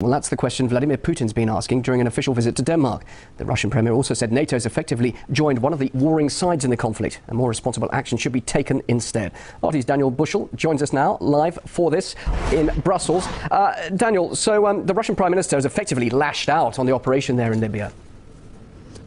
Well, that's the question Vladimir Putin's been asking during an official visit to Denmark. The Russian premier also said NATO's effectively joined one of the warring sides in the conflict, and more responsible action should be taken instead. RT's Daniel Bushell joins us now live for this in Brussels. Daniel, so the Russian Prime Minister has effectively lashed out on the operation there in Libya.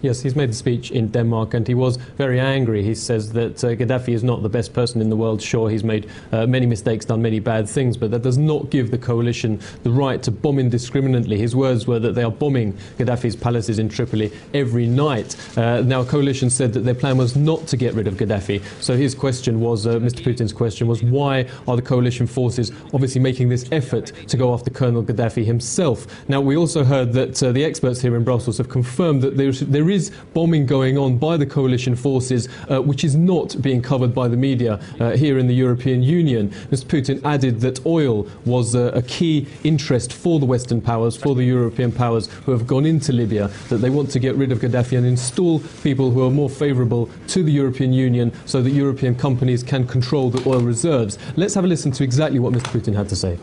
Yes, he's made the speech in Denmark and he was very angry. He says that Gaddafi is not the best person in the world. Sure, he's made many mistakes, done many bad things, but that does not give the coalition the right to bomb indiscriminately. His words were that they are bombing Gaddafi's palaces in Tripoli every night. Now, coalition said that their plan was not to get rid of Gaddafi. So his question was, Mr. Putin's question was, why are the coalition forces obviously making this effort to go after Colonel Gaddafi himself? Now, we also heard that the experts here in Brussels have confirmed that there is bombing going on by the coalition forces, which is not being covered by the media here in the European Union. Mr. Putin added that oil was a key interest for the Western powers, for the European powers who have gone into Libya, that they want to get rid of Gaddafi and install people who are more favourable to the European Union so that European companies can control the oil reserves. Let's have a listen to exactly what Mr. Putin had to say.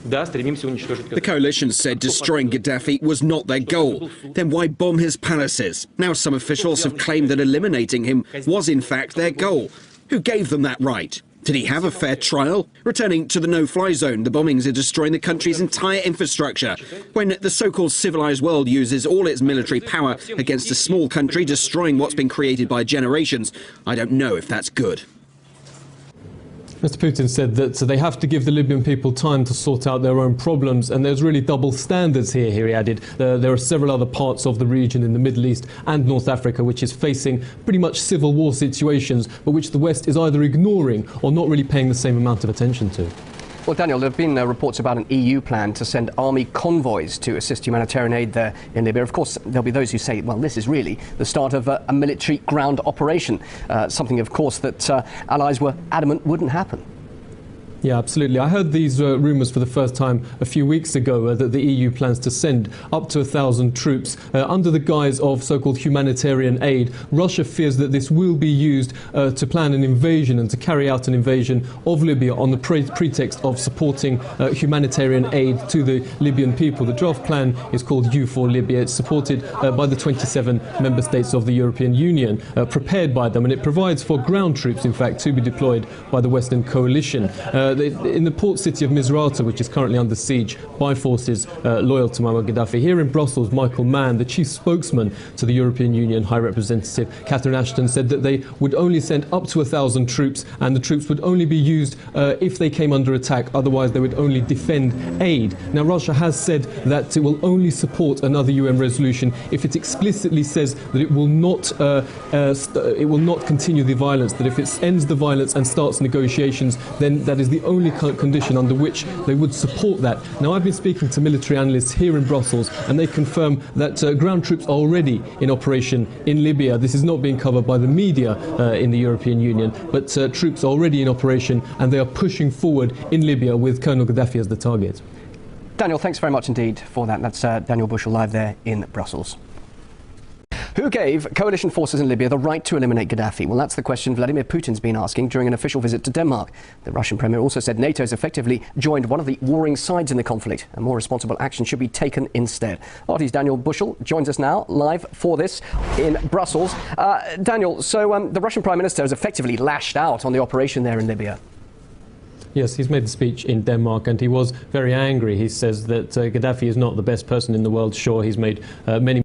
The coalition said destroying Gaddafi was not their goal. Then why bomb his palaces? Now some officials have claimed that eliminating him was in fact their goal. Who gave them that right? Did he have a fair trial? Returning to the no-fly zone, the bombings are destroying the country's entire infrastructure. When the so-called civilized world uses all its military power against a small country, destroying what's been created by generations, I don't know if that's good. Mr. Putin said that they have to give the Libyan people time to sort out their own problems, and there's really double standards here, he added. There are several other parts of the region in the Middle East and North Africa which is facing pretty much civil war situations, but which the West is either ignoring or not really paying the same amount of attention to. Well, Daniel, there have been reports about an EU plan to send army convoys to assist humanitarian aid there in Libya. Of course, there'll be those who say, well, this is really the start of a military ground operation, something, of course, that allies were adamant wouldn't happen. Yeah, absolutely. I heard these rumours for the first time a few weeks ago that the EU plans to send up to 1,000 troops under the guise of so-called humanitarian aid. Russia fears that this will be used to plan an invasion and to carry out an invasion of Libya on the pretext of supporting humanitarian aid to the Libyan people. The draft plan is called U4Libya. It's supported by the 27 member states of the European Union, prepared by them, and it provides for ground troops, in fact, to be deployed by the Western coalition. In the port city of Misrata, which is currently under siege by forces loyal to Muammar Gaddafi. Here in Brussels, Michael Mann, the chief spokesman to the European Union High Representative Catherine Ashton, said that they would only send up to 1,000 troops, and the troops would only be used if they came under attack. Otherwise, they would only defend aid. Now, Russia has said that it will only support another UN resolution if it explicitly says that it will not continue the violence, that if it ends the violence and starts negotiations, then that is the only condition under which they would support that. Now, I've been speaking to military analysts here in Brussels, and they confirm that ground troops are already in operation in Libya. This is not being covered by the media in the European Union, but troops are already in operation, and they are pushing forward in Libya with Colonel Gaddafi as the target. Daniel, thanks very much indeed for that. That's Daniel Bushell live there in Brussels. Who gave coalition forces in Libya the right to eliminate Gaddafi? Well, that's the question Vladimir Putin's been asking during an official visit to Denmark. The Russian premier also said NATO's effectively joined one of the warring sides in the conflict, and more responsible action should be taken instead. RT's Daniel Bushell joins us now live for this in Brussels. Daniel, so the Russian Prime Minister has effectively lashed out on the operation there in Libya. Yes, he's made the speech in Denmark and he was very angry. He says that Gaddafi is not the best person in the world. Sure, he's made many